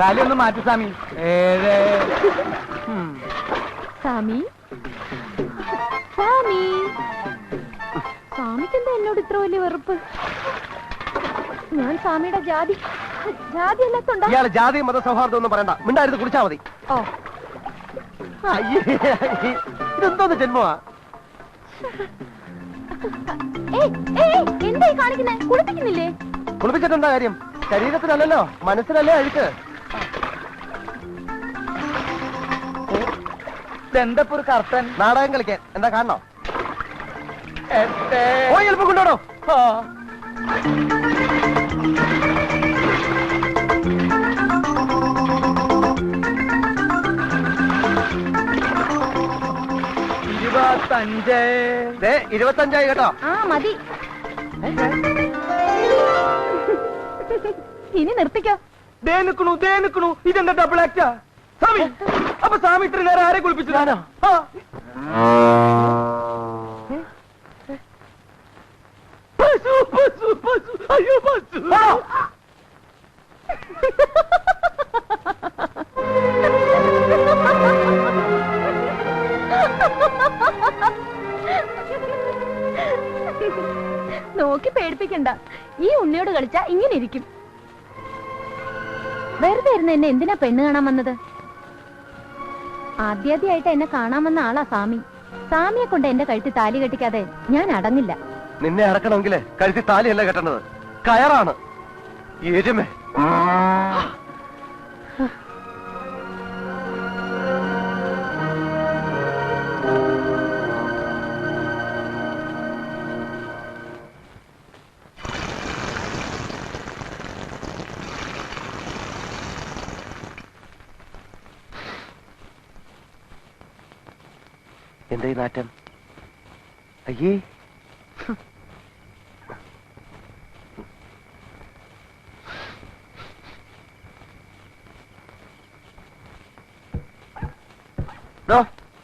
കാലി ഒന്ന് മാറ്റി സ്വാമി. 7 സ്വാമി സ്വാമി സ്വാമിക്ക് എന്താ എന്നോട് ഇത്ര വലിയ വെറുപ്പ്? ഞാൻ സ്വാമിയുടെ ജാതി അല്ലാത്തോണ്ടാ? ഇയാള് ജാതി മത സൗഹാർദ്ദം ഒന്നും പറയണ്ട, മിണ്ടായിരുന്നു കുടിച്ചാ മതി. ഓ ഇതെന്തോന്ന് ജന്മമാ? എന്തായി കാണിക്കുന്നേ? കുളിപ്പിക്കുന്നില്ലേ? കുളിപ്പിച്ചിട്ടെന്താ കാര്യം? ശരീരത്തിനല്ലല്ലോ, മനസ്സിനല്ലേ അഴുക്ക്. എന്താ ഒരു കർത്തൻ? നാടകം കളിക്കാൻ എന്താ കാണണോ? 8 പോയി എളുപ്പം കൊണ്ടോടോ. $25. 25 കേട്ടോ. മതി. ഇനി നിർത്തിക്കോ. ദേ നിക്കണു. ഇതെന്താ ഡബിൾ ആക്റ്റാ? സ്വാമി, അപ്പൊ സ്വാമി ഇത്ര നേരം ആരെ കുളിപ്പിച്ചു? അയ്യോ നോക്കി പേടിപ്പിക്കണ്ട. ഈ ഉണ്ണിയോട് കളിച്ചാ ഇങ്ങനെ ഇരിക്കും. വെറുതെ ഇരുന്ന് എന്നെ എന്തിനാ പെണ്ണ് കാണാൻ വന്നത്? ആദ്യാദ്യമായിട്ട് എന്നെ കാണാൻ വന്ന ആളാ സ്വാമി. സ്വാമിയെ കൊണ്ട് എന്റെ കഴുത്തിൽ താലി കെട്ടിക്കാതെ ഞാൻ അടങ്ങില്ല. നിന്നെ അടക്കണമെങ്കിൽ കഴുത്തി താലിയല്ല കെട്ടേണ്ടത്, കയറാണ്. എരുമേ. എന്താ ഈ നാറ്റം? അയ്യേ,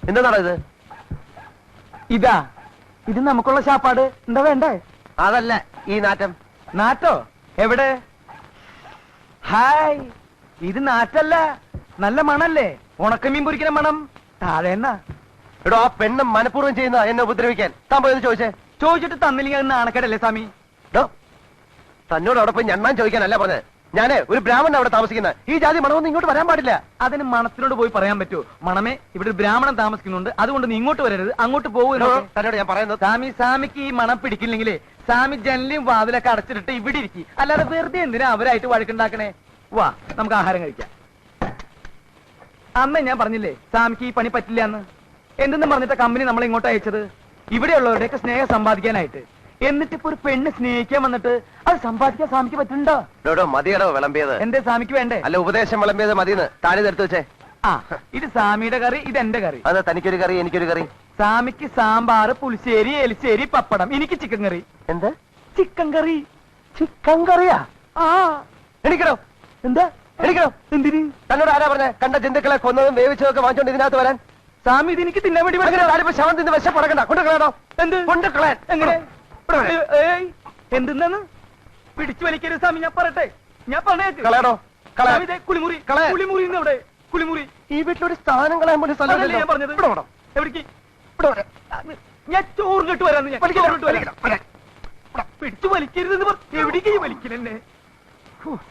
എന്താണോ ഇത്? ഇത് നമുക്കുള്ള ശാപ്പാട്. എന്താ വേണ്ടേ? അതല്ല ഈ നാറ്റം. നാറ്റോ? എവിടെ? ഹായ്, ഇത് നാറ്റല്ല, നല്ല മണല്ലേ? ഉണക്കമീൻ പൊരിക്കുന്ന മണം. താഴെ എന്നാ? എടോ, ആ പെണ്ണ് മനഃപൂർവ്വം ചെയ്യുന്ന എന്നെ ഉപദ്രവിക്കാൻ. താൻ പോയെന്ന് ചോദിച്ചിട്ട് തന്നില്ലെങ്കിൽ അത് നാണക്കേടല്ലേ സ്വാമി? തന്നോട് അവിടെ പോയി ഞണ്ണാൻ ചോദിക്കാനല്ല പറഞ്ഞത്. ഞാന് ഒരു ബ്രാഹ്മണൻ അവിടെ താമസിക്കുന്ന. ഈ ജാതി മണമൊന്നും ഇങ്ങോട്ട് വരാൻ പാടില്ല. അതിന് മണത്തിനോട് പോയി പറയാൻ പറ്റുമോ? മണമേ, ഇവിടെ ഒരു ബ്രാഹ്മണൻ താമസിക്കുന്നുണ്ട്, അതുകൊണ്ട് നീ ഇങ്ങോട്ട് വരരുത്, അങ്ങോട്ട് പോകുമല്ലോ. തന്നോട് ഞാൻ പറയുന്നത്, സ്വാമിക്ക് ഈ മണം പിടിക്കില്ലെങ്കിലേ സ്വാമി ജനലും വാതിലൊക്കെ അടച്ചിട്ട് ഇവിടെ ഇരിക്കും. അല്ലാതെ വെറുതെ എന്തിനാ അവരായിട്ട് വഴക്കുണ്ടാക്കണേ? വാ, നമുക്ക് ആഹാരം കഴിക്കാം. അമ്മ ഞാൻ പറഞ്ഞില്ലേ സ്വാമിക്ക് ഈ പണി പറ്റില്ല എന്ന്. എന്തെന്ന് പറഞ്ഞിട്ട് കമ്പനി നമ്മളെ ഇങ്ങോട്ട് അയച്ചത് ഇവിടെയുള്ളവരുടെയൊക്കെ സ്നേഹം സമ്പാദിക്കാനായിട്ട്. എന്നിട്ട് ഇപ്പൊ ഒരു പെണ്ണ് സ്നേഹിക്കാൻ വന്നിട്ട് അത് സമ്പാദിക്കാൻ സ്വാമിക്ക് പറ്റുന്നുണ്ടോ? മതിയടോ വിളമ്പിയത്. എന്റെ സ്വാമിക്ക് വേണ്ടേ? അല്ല, ഉപദേശം വിളമ്പിയത് മതിയെന്ന് താഴെ എടുത്തു വെച്ചേ. ഇത് സ്വാമിയുടെ കറി, ഇത് എന്റെ കറി. അതെ, തനിക്കൊരു കറി, എനിക്കൊരു കറി. സ്വാമിക്ക് സാമ്പാർ, പുളിശ്ശേരി, എലിശ്ശേരി, പപ്പടം. എനിക്ക് ചിക്കൻ കറി. എന്ത് ചിക്കൻ കറി? ചിക്കൻ കറിയാ? എണിക്കണോ? എന്താ എണിക്കണോ? എന്തിന്? തന്നോട് ആരാ പറഞ്ഞ കണ്ട ജന്തുക്കളെ കൊന്നതും വേവിച്ചതൊക്കെ വാങ്ങിച്ചോണ്ട് ഇതിനകത്ത് വരാൻ? സ്വാമി ഇത് എനിക്ക് തിന്നാൻ വേണ്ടി ശവം തിന്ന് വിശപ്പടക്കണ്ട. കൊണ്ടുകളയാണോ? എന്ത് കൊണ്ടുകളയാൻ? എങ്ങനെ? എന്തെന്നാണ്? പിടിച്ചു വലിക്കരുത് സ്വാമി, ഞാൻ പറയട്ടെ. ഞാൻ കളയണോ? കുളിമുറി. കുളിമുറി എവിടെ? കുളിമുറി. ഈ വീട്ടിലൊരു സ്ഥാനം കളയാൻ പോലും സ്ഥലമല്ലേ ഞാൻ പറഞ്ഞത്. എവിടേക്ക്? ഞാൻ ചോറ് കേട്ട് വരാന്ന്. പിടിച്ചു വലിക്കരുതെന്ന് എവിടേക്ക് വലിക്കലെന്നെ?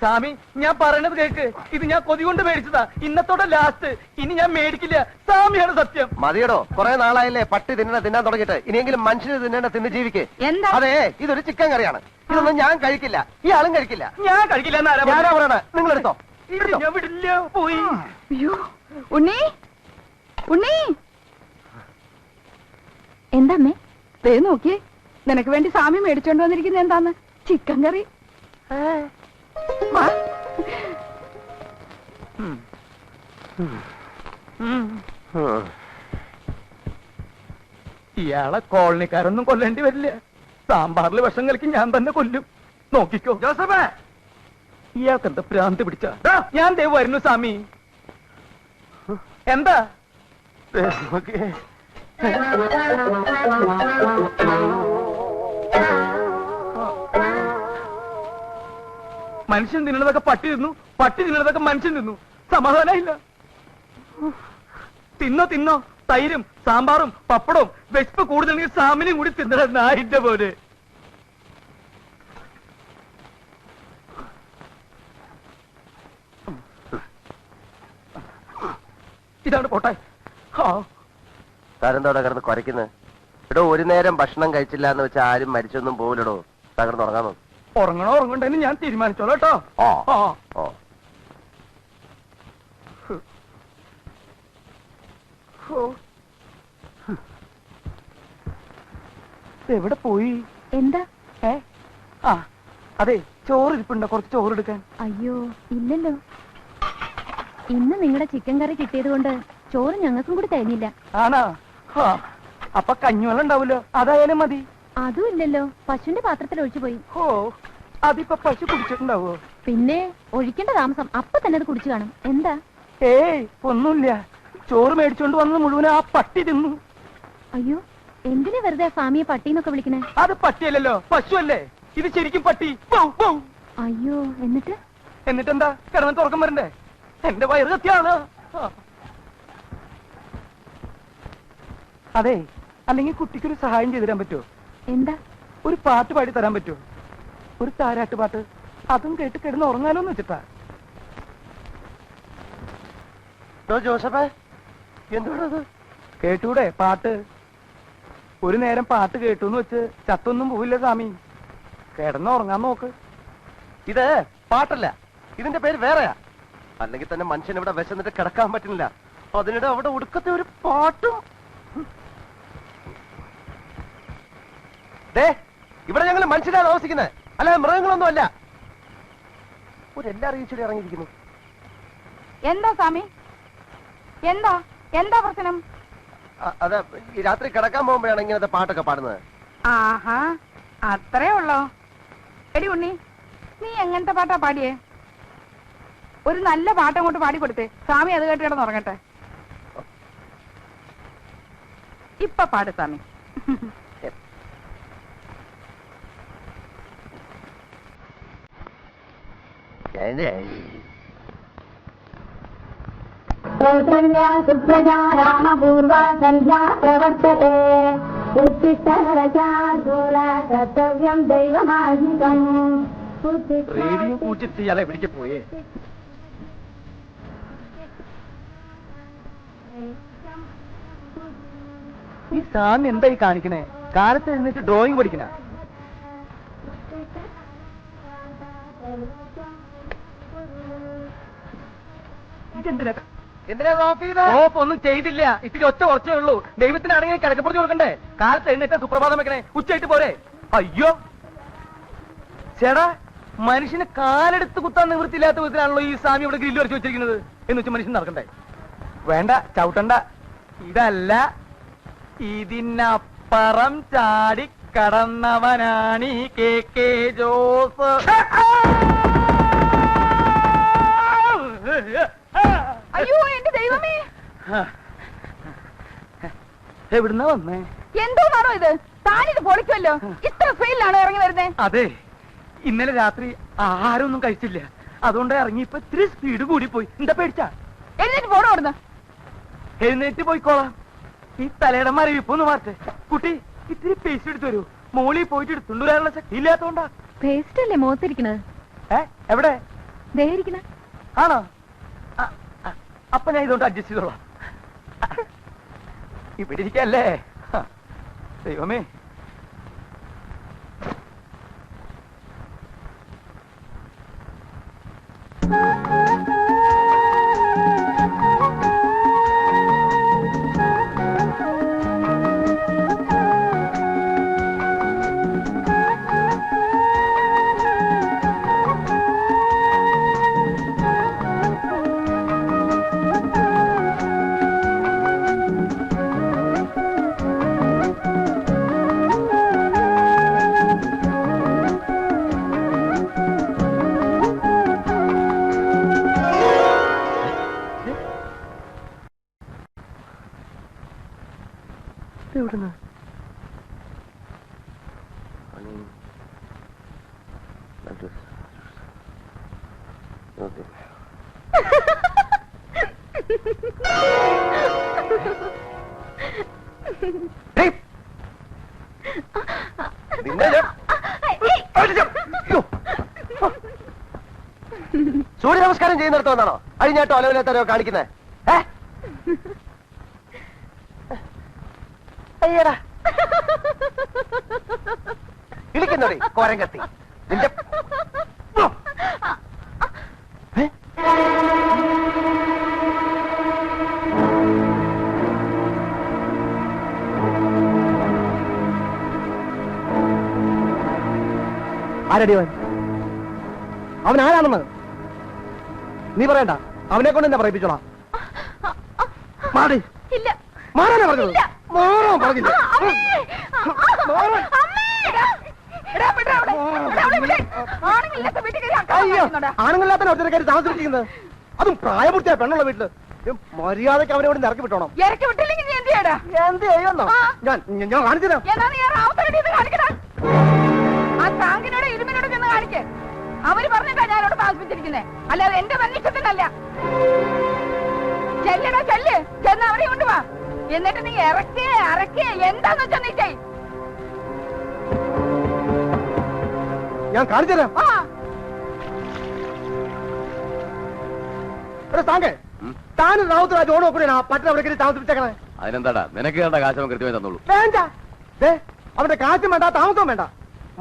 സ്വാമി, ഞാൻ പറയണത് കേക്ക്. ഇത് ഞാൻ കൊതി കൊണ്ട് മേടിച്ചതാ. ഇന്നത്തോടെ ലാസ്റ്റ്. ഇനി ഞാൻ മേടിക്കില്ല. സ്വാമിയാണ് സത്യം. മതിയടോ, കുറെ നാളായില്ലേ പട്ടി തിന്നാൻ തുടങ്ങിയിട്ട്. ഇനിയെങ്കിലും മനുഷ്യന് തിന്ന് ജീവിക്ക്. അതെ, ഇതൊരു ചിക്കൻ കറിയാണ്. ഇതൊന്നും ഞാൻ കഴിക്കില്ല, ഈ ആളും കഴിക്കില്ല. ഞാൻ കഴിക്കില്ല. ഞാനാ പറയണ, നിങ്ങളെടുത്തോ. ഞാൻ വിടില്ല. പോയി. ഉണ്ണി, ഉണ്ണി. എന്താമ്മേ? നോക്കിയേ, നിനക്ക് വേണ്ടി സ്വാമി മേടിച്ചോണ്ട് വന്നിരിക്കുന്നത് എന്താന്ന്? ചിക്കൻ കറി. ഇയാളെ കോളനിക്കാരൊന്നും കൊല്ലേണ്ടി വരില്ല. സാമ്പാറിൽ വിഷം കലക്കി ഞാൻ തന്നെ കൊല്ലും. നോക്കിക്കോ ജോസഫേ. ഇയാൾക്ക് എന്താ ഭ്രാന്ത് പിടിച്ച? ഞാൻ ദേ വരുന്നു സ്വാമി. എന്താ? മനുഷ്യൻ തിന്നണതൊക്കെ പട്ടി തിന്നു, പട്ടി തിന്നണതൊക്കെ മനുഷ്യൻ തിന്നു. സമാധാനമില്ല. തിന്നോ തൈരും സാമ്പാറും പപ്പടവും വിശപ്പ് കൂടുതലെങ്കിൽ സാമിനും കൂടി തിന്നണ നായിന്റെ പോലെ. ഇതാണ് പോട്ടെ. താരെന്തോടെ കിടന്ന് കുരയ്ക്കുന്നത്? എടോ, ഒരു നേരം ഭക്ഷണം കഴിച്ചില്ല എന്ന് വെച്ചാൽ ആരും മരിച്ചൊന്നും പോവില്ലടോ. തകർന്ന് ഉറങ്ങാമോ? ഉറങ്ങണ്ടെന്ന് ഞാൻ തീരുമാനിച്ചോളൂ കേട്ടോ. എവിടെ പോയി? എന്താ? അതെ, ചോറ് ഇരിപ്പുണ്ടോ? കുറച്ച് ചോറ് എടുക്കാൻ. അയ്യോ ഇല്ലല്ലോ, ഇന്ന് നിങ്ങളുടെ ചിക്കൻ കറി കിട്ടിയത് കൊണ്ട് ചോറ് ഞങ്ങൾക്കും കൂടി തരുന്നില്ല. ആണോ? അപ്പൊ കഞ്ഞിവെള്ളം ഉണ്ടാവല്ലോ, അതായാലും മതി. അതും ഇല്ലല്ലോ, പശുവിന്റെ പാത്രത്തിൽ ഒഴിച്ചു പോയി. അതിപ്പോ പശു കുടിച്ചിട്ടുണ്ടാവോ? പിന്നെ ഒഴിക്കേണ്ട താമസം, അപ്പൊ തന്നെ അത് കുടിച്ചു കാണും. എന്താ? ഏയ് ഒന്നുമില്ല. ചോറ് മേടിച്ചോണ്ട് വന്നത് മുഴുവൻ ആ പട്ടി തിന്നു. അയ്യോ, എന്തിനാ വെറുതെ സ്വാമിയെ പട്ടിന്നൊക്കെ വിളിക്കണേ? അത് പട്ടിയല്ലല്ലോ, പശു അല്ലേ. ഇത് ശരിക്കും പട്ടി. അയ്യോ, എന്നിട്ടെന്താ? കിടന്നിട്ട് ഉറക്കം വരണ്ടേ? എന്റെ വയറ് കത്തിയാണ്. അതെ, അല്ലെങ്കിൽ കുട്ടിക്കൊരു സഹായം ചെയ്തു തരാൻ പറ്റുമോ? എന്താ? ഒരു പാട്ട് പാടി തരാൻ പറ്റുമോ? ഒരു താരാട്ട് പാട്ട്. അതും കേട്ട് കിടന്ന് ഉറങ്ങാലോന്ന് വെച്ചിട്ടാ. ജോസഫേ, എന്തുകൊണ്ടത്? കേട്ടൂടെ പാട്ട്? ഒരു നേരം പാട്ട് കേട്ടൂന്ന് വെച്ച് ചത്തൊന്നും പോവില്ല സ്വാമി. കിടന്ന് ഉറങ്ങാൻ നോക്ക്. ഇത് പാട്ടല്ല, ഇതിന്റെ പേര് വേറെയാ. അല്ലെങ്കിൽ തന്നെ മനുഷ്യൻ ഇവിടെ വിശന്നിട്ട് കിടക്കാൻ പറ്റുന്നില്ല. അതിനിടെ അവിടെ ഒടുക്കത്തെ ഒരു പാട്ടും. ഇവിടെ ഞങ്ങൾ മനുഷ്യരാണ് താമസിക്കുന്നത്, അല്ല മൃഗങ്ങളൊന്നും അല്ല. ഒരെല്ലാം അറിയിച്ചിട്ട് ഇറങ്ങിയിരിക്കുന്നു. എന്താ സ്വാമി? എന്താ പ്രശ്നം? അതെ, ഈ രാത്രി കിടക്കാൻ പോകുമ്പോഴാണ് ഇങ്ങനത്തെ പാട്ടൊക്കെ പാടുന്നത്. ആഹാ, അത്രേ ഉള്ളോ? എടി ഉണ്ണി, നീ എങ്ങനത്തെ പാട്ടാ പാടിയേ? ഒരു നല്ല പാട്ട് അങ്ങോട്ട് പാടിക്കൊടുത്തേ, സ്വാമി അത് കേട്ട് കിടന്നുറങ്ങട്ടെ. ഇപ്പൊ പാട് സ്വാമി. റേഡിയോ പൂച്ചിട്ട് ഇയാളെ എവിടേക്ക് പോയേ? ഈ സ്വാമി എന്തായി കാണിക്കണേ? കാലത്ത് എഴുന്നേറ്റ് ഡ്രോയിങ് പഠിക്കണ? ഒന്നും ചെയ്തില്ല. ഇത്തിരി ഒറ്റ കുറച്ചേ ഉള്ളൂ. ദൈവത്തിനാണെങ്കിൽ കിടക്കപ്പുറത്ത് കൊടുക്കണ്ടേ? കാലത്ത് എഴുന്നേറ്റ് സുപ്രഭാതം വെക്കണേ, ഉച്ചയായിട്ട് പോരെ? അയ്യോ ചേടാ, മനുഷ്യന് കാലെടുത്ത് കുത്താൻ നിവൃത്തിയില്ലാത്ത വിധത്തിലാണല്ലോ ഈ സ്വാമി ഇവിടെ ഗ്രില്ല് വരച്ച് വെച്ചിരിക്കുന്നത്. എന്ന് വെച്ചാൽ മനുഷ്യൻ നടക്കണ്ടേ? വേണ്ട, ചവിട്ടണ്ട. ഇതല്ല, ഇതിനപ്പുറം ചാടി കടന്നവനാണ് ഈ കെ ജോസ്. അയ്യോ എന്റെ ദൈവമേ, എവിടുന്നാ വന്നേ? എന്തോന്നാണോ ഇത്? താനിത് പൊളിക്കുമല്ലോ. ഇത്ര ഫെയിലാണോ ഇറങ്ങി വരുന്നേ? അതെ, ഇന്നലെ രാത്രി ആഹാരമൊന്നും കഴിച്ചില്ല. അതുകൊണ്ട് ഇറങ്ങിയപ്പോ ഇത്തിരി സ്പീഡ് കൂടി പോയി. എന്താ പേടിച്ചാ? എഴുന്നേറ്റ് പോണോ അവിടുന്ന്? എഴുന്നേറ്റ് പോയിക്കോളാം. ഈ തലയുടെ മരവിപ്പൊന്ന് മാറ്റേ. കുട്ടി, ഇത്തിരി പേസ്റ്റ് എടുത്തു വരൂ. മോളിൽ പോയിട്ട് എടുത്തുകൊണ്ട് വരാനുള്ള ശക്തി ഇല്ലാത്തോണ്ടാ. പേസ്റ്റ് അല്ലേ മുഖത്തിരിക്കണത്? എവിടെ? ദേഹിരിക്കണ ആണോ? അപ്പൊ ഞാൻ ഇതുകൊണ്ട് അഡ്ജസ്റ്റ് ചെയ്തോളാം. ഇവിടെ ഇരിക്കല്ലേ? ദൈവമേ, എവിടുന്ന്? സൂര്യ നമസ്കാരം ചെയ്യുന്നിടത്ത് വന്നാണോ അഴിഞ്ഞാട്ടോ അലവില്ലാത്തരോ കാണിക്കുന്നത്? അയ്യടാ ഇളിക്കുന്നോടി കോരം കത്തി നിന്റെ ആരടി അവൻ ആരാണെന്ന് നീ പറയണ്ട, അവനെ കൊണ്ട് തന്നെ പറയിപ്പിച്ചോളാം. മാറി മാറാനാ പറഞ്ഞത്? മാറാൻ പറഞ്ഞില്ല. ആണുങ്ങളില്ലാത്ത ഒറ്റക്കാരി താമസിച്ചിരിക്കുന്നത്, അതും പ്രായപൂർത്തിയായ പെണ്ണുള്ള വീട്ടില്. മര്യാദക്ക് അവനെ ഇവിടെ ഇറക്കി വിട്ടോണം. എന്ത് ചെയ്യുന്നോ ഞാൻ കാണിച്ചു തരാം. അവര് പറഞ്ഞിട്ടാ ഞാനോട് താമസിപ്പിച്ചിരിക്കുന്നേ, അല്ലാതെ എന്റെ മനുഷ്യത്തിനല്ല. ചെല്ലടാ ചെല്ല്, ചെന്ന് അവരെ കൊണ്ടുവാ. എന്നിട്ട് നീ ഇറക്കേ അറക്കേ എന്താന്ന് വെച്ചാ നീ ചെയ്. ഞാൻ കാണിച്ചു തരാം. താൻ റാവുത്തരാജ് ഓണോ കൂടെ പറ്റണ അവിടെ താമസിപ്പിച്ചേക്കണേ. അതിനെന്താടാ, നിനക്ക് വേണ്ട കാശ് അവൻ കൃത്യമായി തന്നോളൂ. വേണ്ട, അവന്റെ കാശും വേണ്ട താമസവും വേണ്ട,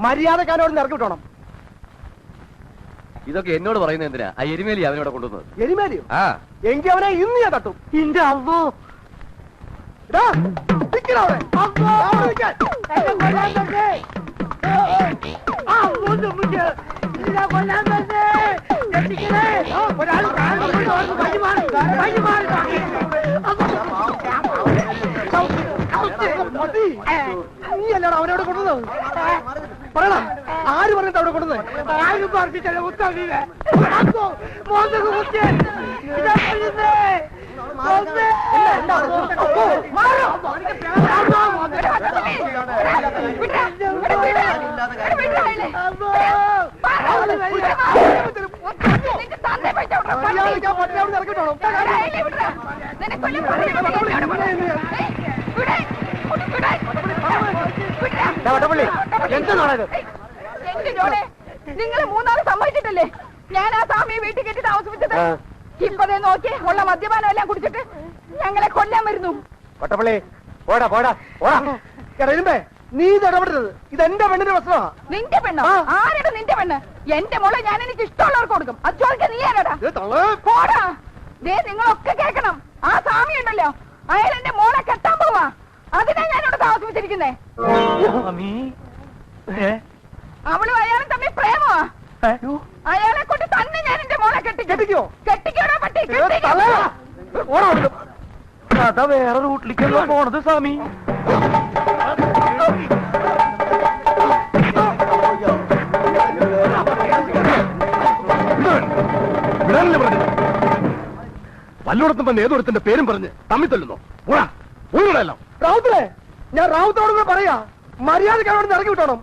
മര്യാദക്ക് അവനോട് ഇറക്കി വിട്ടോണം. ഇതൊക്കെ എന്നോട് പറയുന്നത് എന്തിനാ? ആ എരുമേലി അവനോട് കൊണ്ടുവന്നത്. എരുമേലിയോ? എങ്കിൽ അവനെ ഇന്ന് ഞാൻ തട്ടും. ഇന്റെ അവോ നീ അല്ലാടാ അവനോട് കൊണ്ടുവന്നത്? പറയണം, ആര് പറഞ്ഞിട്ട് അവിടെ കൊണ്ടുവന്നത്? നിങ്ങൾ മൂന്നാല് സമ്മതിച്ചിട്ടല്ലേ ഞാൻ ആ സ്വാമിയെ വീട്ടിൽ കെട്ടി താമസിപ്പിച്ചത്? ഇപ്പതേ നോക്കി ഉള്ള മദ്യപാനം എല്ലാം കുടിച്ചിട്ട് ഞങ്ങളെ കൊല്ലാൻ വരുന്നു. കൊട്ടപ്പള്ളി പോടാ പോടാ പോടാ. എടയുമ്പേ നീ ഇത് ഇടപെടരുത്, ഇത് എന്റെ പെണ്ണിന്റെ പ്രശ്നമാ. നിന്റെ പെണ്ണോ? ആരുടെ നിന്റെ പെണ്ണ്? എന്റെ മോളെ ഞാൻ എനിക്ക് ഇഷ്ടമുള്ളവർക്ക് കൊടുക്കും. അത് ചോദിക്കാൻ നീ ആരാടാ? പോടാ. ദേ നിങ്ങളൊക്കെ കേൾക്കണം, ആ സ്വാമി ഉണ്ടല്ലോ, അയാൾ എന്റെ മോളെ കെട്ടാൻ പോവാ. അതിനാ ഞാനിവിടെ താമസിപ്പിച്ചിരിക്കുന്നേ. അവളും അയാളും തമ്മിൽ പ്രേമമാ. അയാളെ കൊണ്ട് തന്നെ ഞാൻ എന്റെ മോളെ കെട്ടിക്കോ. കെട്ടിക്കോടാ പട്ടി, കഥ വേറെ റൂട്ടിലേക്കല്ലോ പോണത് സ്വാമി. വല്ലോടത്തും ഏതൊരുത്തിന്റെ പേരും പറഞ്ഞ് തമ്മിൽ തല്ലുന്നു. റാവുത്തരെ, ഞാൻ റാവുത്തരോട് പറയാ, മര്യാദക്ക് അവനോട് ഇറങ്ങി വിട്ടോണം.